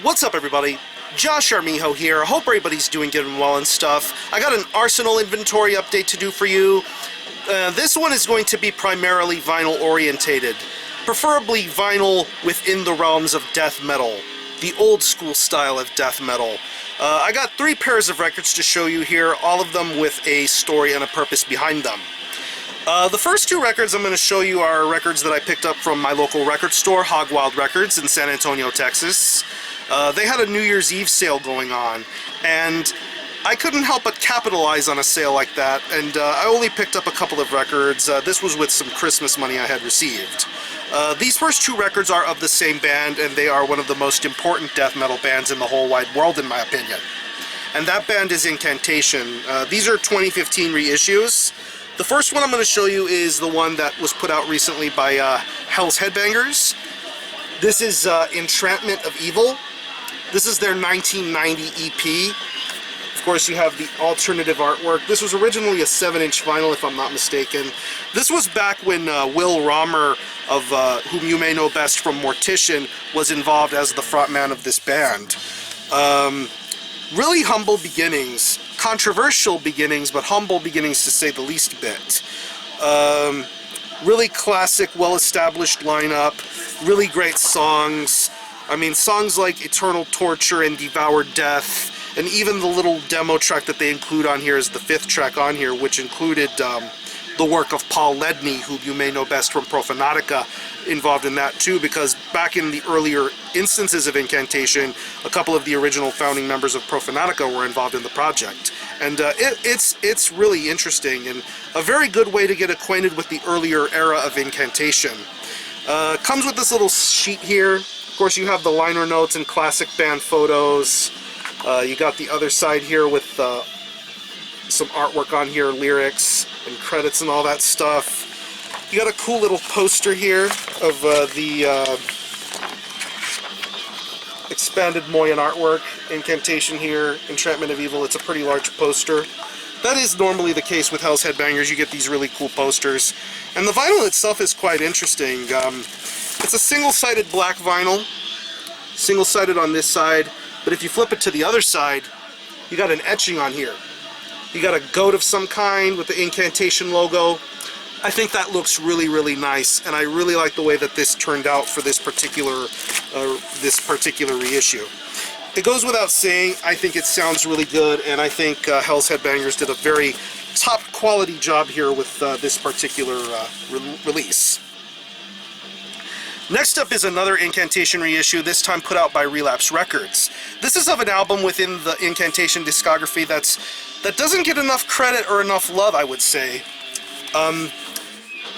What's up, everybody? Josh Armijo here. I hope everybody's doing good and well and stuff. I got an Arsenal inventory update to do for you. This one is going to be primarily vinyl orientated, preferably vinyl within the realms of death metal, the old school style of death metal. I got 3 pairs of records to show you here, all of them with a story and a purpose behind them. The first 2 records I'm going to show you are records that I picked up from my local record store, Hog Wild Records in San Antonio, Texas. They had a New Year's Eve sale going on, and I couldn't help but capitalize on a sale like that, and I only picked up a couple of records. This was with some Christmas money I had received. These first 2 records are of the same band, and they are one of the most important death metal bands in the whole wide world, in my opinion. And that band is Incantation. These are 2015 reissues. The first one I'm going to show you is the one that was put out recently by Hell's Headbangers. This is Entrapment of Evil. This is their 1990 EP. Of course, you have the alternative artwork. This was originally a 7-inch vinyl, if I'm not mistaken. This was back when Will Romer, of whom you may know best from Mortician, was involved as the frontman of this band. Really humble beginnings. Controversial beginnings, but humble beginnings to say the least a bit. Really classic, well-established lineup. Really great songs. I mean, songs like Eternal Torture and Devoured Death, and even the little demo track that they include on here is the 5th track on here, which included the work of Paul Ledney, who you may know best from Profanatica, involved in that too, because back in the earlier instances of Incantation, a couple of the original founding members of Profanatica were involved in the project. And it's really interesting, and a very good way to get acquainted with the earlier era of Incantation. Comes with this little sheet here. Of course, you have the liner notes and classic band photos. You got the other side here with some artwork on here, lyrics and credits and all that stuff. You got a cool little poster here of the expanded Moyan artwork, Incantation here, Entrapment of Evil. It's a pretty large poster. That is normally the case with Hell's Headbangers. You get these really cool posters. And the vinyl itself is quite interesting. It's a single-sided black vinyl, single-sided on this side, but if you flip it to the other side, you got an etching on here. You got a goat of some kind with the Incantation logo. I think that looks really, really nice, and I really like the way that this turned out for this particular reissue. It goes without saying, I think it sounds really good, and I think Hell's Headbangers did a very top-quality job here with this particular release. Next up is another Incantation reissue, this time put out by Relapse Records. This is of an album within the Incantation discography that doesn't get enough credit or enough love, I would say.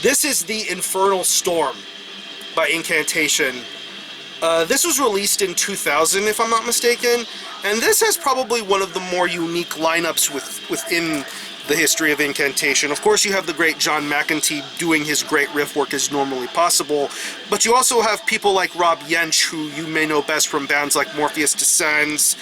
This is the Infernal Storm by Incantation. This was released in 2000, if I'm not mistaken, and this has probably one of the more unique lineups within the history of Incantation. Of course, you have the great John McEntee doing his great riff work as normally possible, but you also have people like Rob Jensch, who you may know best from bands like Morpheus Descends,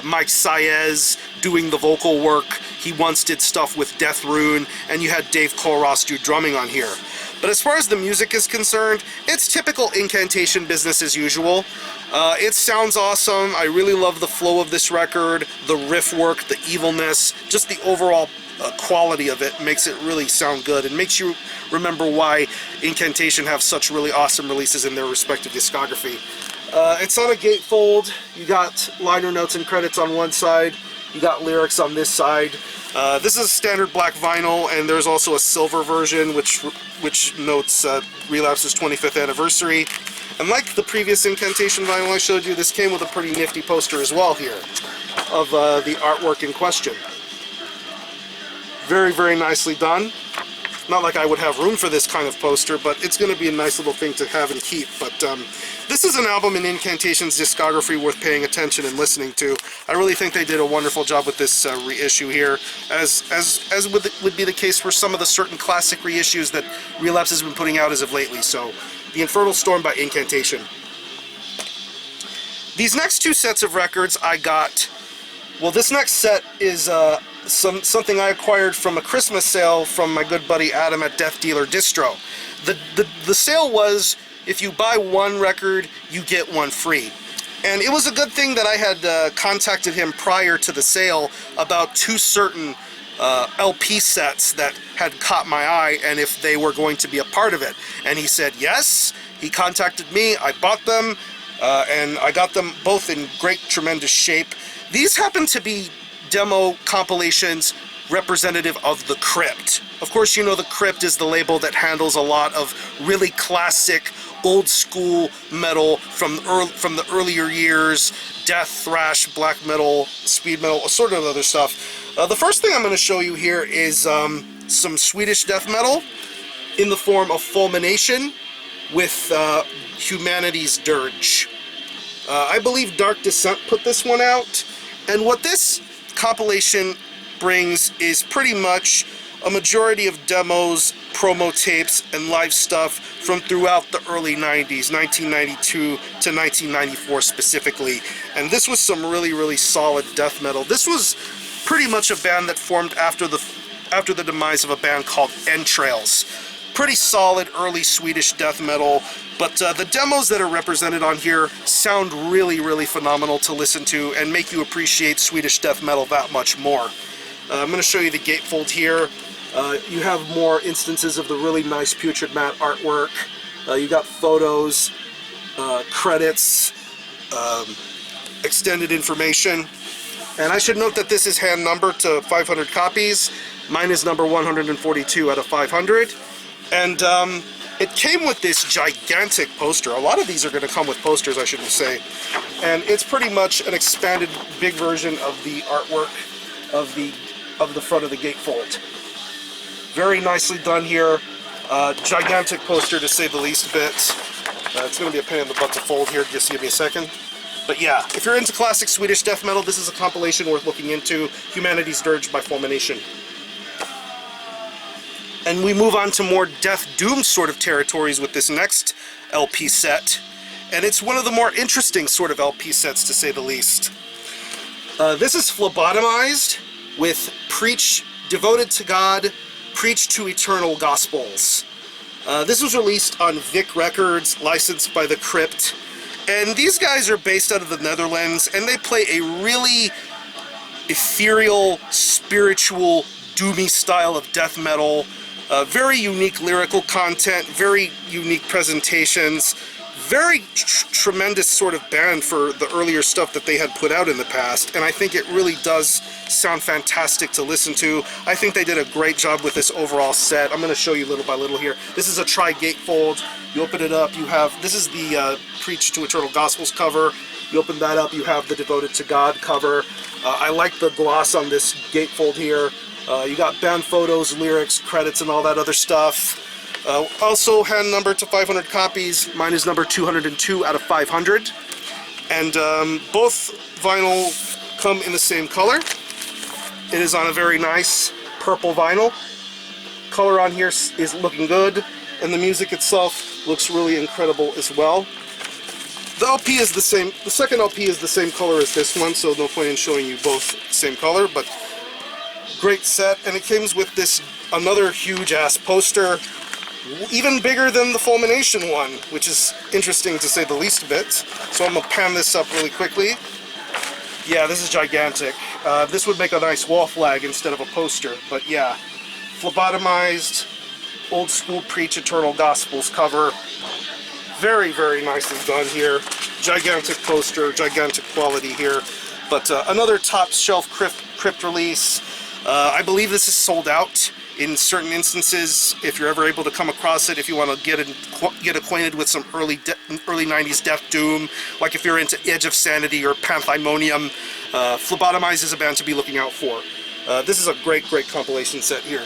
Mike Saez doing the vocal work. He once did stuff with Death Rune, and you had Dave Colross do drumming on here. But as far as the music is concerned, it's typical Incantation business as usual. It sounds awesome. I really love the flow of this record, the riff work, the evilness, just the overall quality of it makes it really sound good and makes you remember why Incantation have such really awesome releases in their respective discography. It's on a gatefold. You got liner notes and credits on one side. You got lyrics on this side. This is a standard black vinyl, and there's also a silver version which notes Relapse's 25th anniversary. And like the previous Incantation vinyl I showed you, this came with a pretty nifty poster as well here of the artwork in question. Very, very nicely done. Not like I would have room for this kind of poster, but it's going to be a nice little thing to have and keep. But this is an album in Incantation's discography worth paying attention and listening to. I really think they did a wonderful job with this reissue here, as would be the case for some of the certain classic reissues that Relapse has been putting out as of lately. So, the Infernal Storm by Incantation. These next 2 sets of records I got. Well, this next set is something I acquired from a Christmas sale from my good buddy Adam at Death Dealer Distro. The sale was, if you buy 1 record, you get 1 free. And it was a good thing that I had contacted him prior to the sale about 2 certain LP sets that had caught my eye and if they were going to be a part of it. And he said yes. He contacted me, I bought them, and I got them both in great, tremendous shape. These happen to be demo compilations representative of the Crypt. Of course, you know the Crypt is the label that handles a lot of really classic, old school metal from the earlier years, death, thrash, black metal, speed metal, sort of other stuff. The first thing I'm going to show you here is some Swedish death metal in the form of Fulmination with Humanity's Dirge. I believe Dark Descent put this one out, and what this compilation brings is pretty much a majority of demos, promo tapes, and live stuff from throughout the early 90s, 1992 to 1994 specifically. And this was some really, really solid death metal. This was pretty much a band that formed after the demise of a band called Entrails. Pretty solid early Swedish death metal, but the demos that are represented on here sound really, really phenomenal to listen to and make you appreciate Swedish death metal that much more. I'm going to show you the gatefold here. You have more instances of the really nice Putrid Matte artwork. You got photos, credits, extended information. And I should note that this is hand numbered to 500 copies. Mine is number 142 out of 500. And it came with this gigantic poster. A lot of these are going to come with posters, I should say. And it's pretty much an expanded big version of the artwork of the front of the gatefold. Very nicely done here. Gigantic poster to say the least a bit. It's going to be a pain in the butt to fold here, just give me a second. But yeah, if you're into classic Swedish death metal, this is a compilation worth looking into. Humanity's Dirge by Fulmination. And we move on to more Death Doom sort of territories with this next LP set. And it's one of the more interesting sort of LP sets, to say the least. This is Phlebotomized with Preach, Devoted to God, Preach to Eternal Gospels. This was released on Vic Records, licensed by the Crypt. And these guys are based out of the Netherlands, and they play a really ethereal, spiritual, doomy style of death metal. Very unique lyrical content, very unique presentations, very tremendous sort of band for the earlier stuff that they had put out in the past, and I think it really does sound fantastic to listen to. I think they did a great job with this overall set. I'm going to show you little by little here. This is a tri-gatefold. You open it up, you have, this is the Preach to Eternal Gospels cover. You open that up, you have the Devoted to God cover. I like the gloss on this gatefold here. You got band photos, lyrics, credits, and all that other stuff. Also hand numbered to 500 copies. Mine is number 202 out of 500. And both vinyl come in the same color. It is on a very nice purple vinyl. Color on here is looking good, and the music itself looks really incredible as well. The LP is the same. The second LP is the same color as this one, so no point in showing you both the same color, but great set. And it comes with this another huge ass poster, even bigger than the Fulmination one, which is interesting to say the least a bit. So I'm going to pan this up really quickly. Yeah, this is gigantic. This would make a nice wall flag instead of a poster, but yeah. Phlebotomized, old school Preach Eternal Gospels cover. Very, very nicely done here. Gigantic poster, gigantic quality here. But another top shelf Crypt release. I believe this is sold out in certain instances. If you're ever able to come across it, if you want to get acquainted with some early 90s Death Doom, like if you're into Edge of Sanity or Panthymonium, Phlebotomized is a band to be looking out for. This is a great, great compilation set here.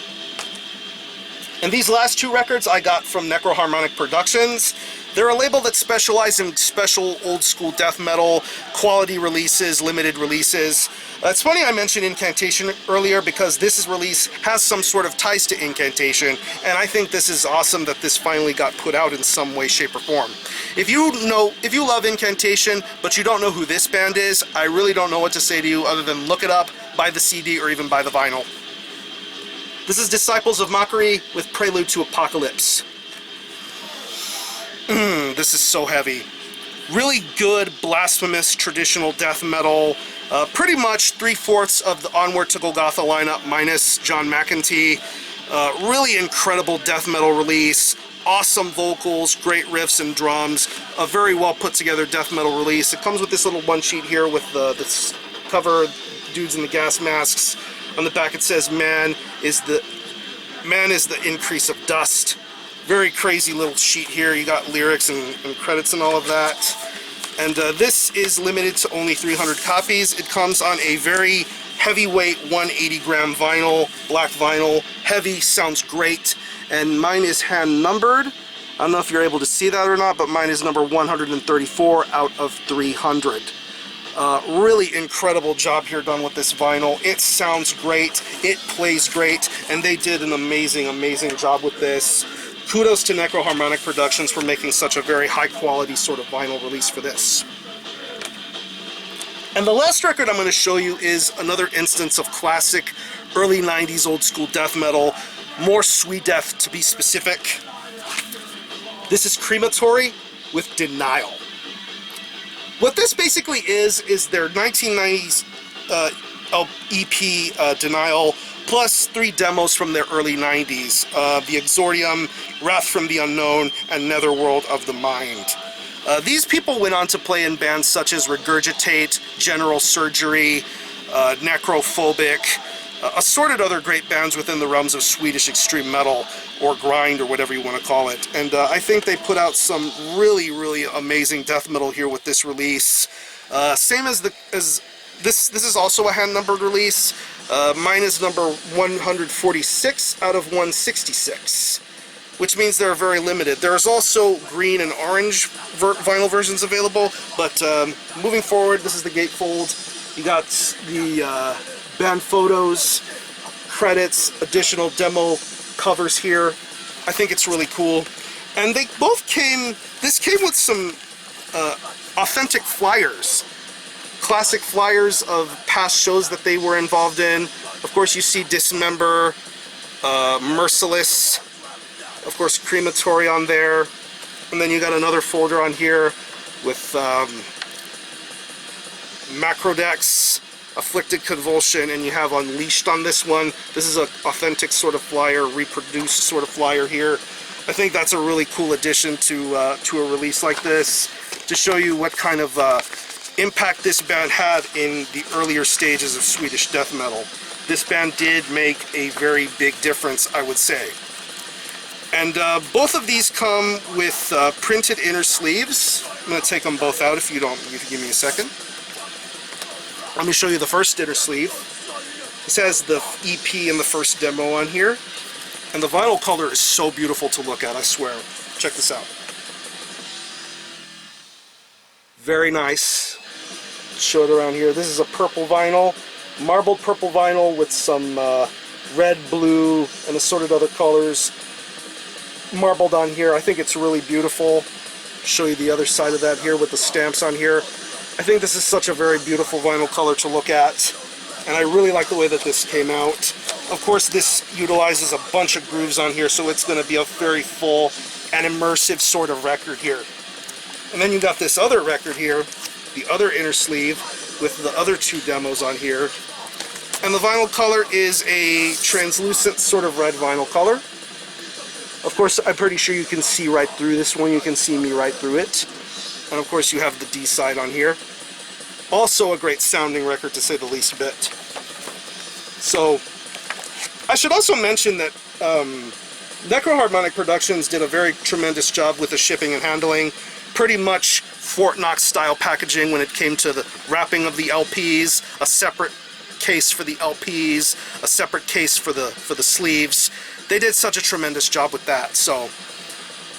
And these last two records I got from Necroharmonic Productions. They're a label that specializes in special old school death metal, quality releases, limited releases. It's funny I mentioned Incantation earlier because this release has some sort of ties to Incantation, and I think this is awesome that this finally got put out in some way, shape, or form. If you love Incantation, but you don't know who this band is, I really don't know what to say to you other than look it up, buy the CD, or even buy the vinyl. This is Disciples of Mockery with Prelude to Apocalypse. This is so heavy. Really good, blasphemous, traditional death metal. Pretty much 3/4 of the Onward to Golgotha lineup minus John McEntee. Really incredible death metal release. Awesome vocals, great riffs and drums. A very well put together death metal release. It comes with this little one sheet here with this cover, dudes in the gas masks. On the back it says, man is the increase of dust. Very crazy little sheet here. You got lyrics and credits and all of that. And this is limited to only 300 copies. It comes on a very heavyweight 180 gram vinyl, black vinyl. Heavy, sounds great. And mine is hand numbered. I don't know if you're able to see that or not, but mine is number 134 out of 300. Really incredible job here done with this vinyl. It sounds great, it plays great, and they did an amazing, amazing job with this. Kudos to Necroharmonic Productions for making such a very high quality sort of vinyl release for this. And the last record I'm going to show you is another instance of classic early 90s old school death metal, more sweet death to be specific. This is Crematory with Denial. What this basically is their 1990s EP Denial, plus 3 demos from their early 90s, The Exordium, Wrath from the Unknown, and Netherworld of the Mind. These people went on to play in bands such as Regurgitate, General Surgery, Necrophobic, assorted other great bands within the realms of Swedish extreme metal, or grind, or whatever you want to call it. And I think they put out some really, really amazing death metal here with this release. Same as this is also a hand-numbered release. Mine is number 146 out of 166, which means they're very limited. There's also green and orange vinyl versions available, but moving forward, this is the gatefold. You got the band photos, credits, additional demo covers here. I think it's really cool. And they both this came with some authentic flyers. Classic flyers of past shows that they were involved in. Of course, you see Dismember, Merciless, of course, Crematory on there. And then you got another folder on here with Macrodex, Afflicted Convulsion, and you have Unleashed on this one. This is an authentic sort of flyer, reproduced sort of flyer here. I think that's a really cool addition to a release like this, to show you what kind of impact this band had in the earlier stages of Swedish death metal. This band did make a very big difference, I would say. And both of these come with printed inner sleeves. I'm going to take them both out if you give me a second. Let me show you the first inner sleeve. This has the EP and the first demo on here. And the vinyl color is so beautiful to look at, I swear. Check this out. Very nice. Show it around here. This is a purple vinyl, marbled purple vinyl with some red, blue, and assorted other colors marbled on here. I think it's really beautiful. Show you the other side of that here with the stamps on here. I think this is such a very beautiful vinyl color to look at, and I really like the way that this came out. Of course, this utilizes a bunch of grooves on here, so it's going to be a very full and immersive sort of record here. And then you got this other record here, the other inner sleeve, with the other 2 demos on here. And the vinyl color is a translucent sort of red vinyl color. Of course, I'm pretty sure you can see right through this one. You can see me right through it. And of course, you have the D side on here. Also a great sounding record, to say the least bit. So, I should also mention that Necroharmonic Productions did a very tremendous job with the shipping and handling. Pretty much Fort Knox style packaging when it came to the wrapping of the LPs, a separate case for the LPs, a separate case for the sleeves. They did such a tremendous job with that. So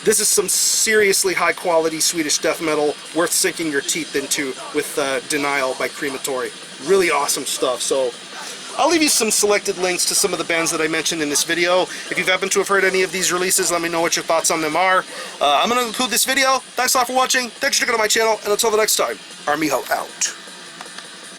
this is some seriously high quality Swedish death metal worth sinking your teeth into with Denial by Crematory. Really awesome stuff. So I'll leave you some selected links to some of the bands that I mentioned in this video. If you happen to have heard any of these releases, let me know what your thoughts on them are. I'm going to conclude this video. Thanks a lot for watching. Thanks for checking out my channel, and until the next time, Armijo out.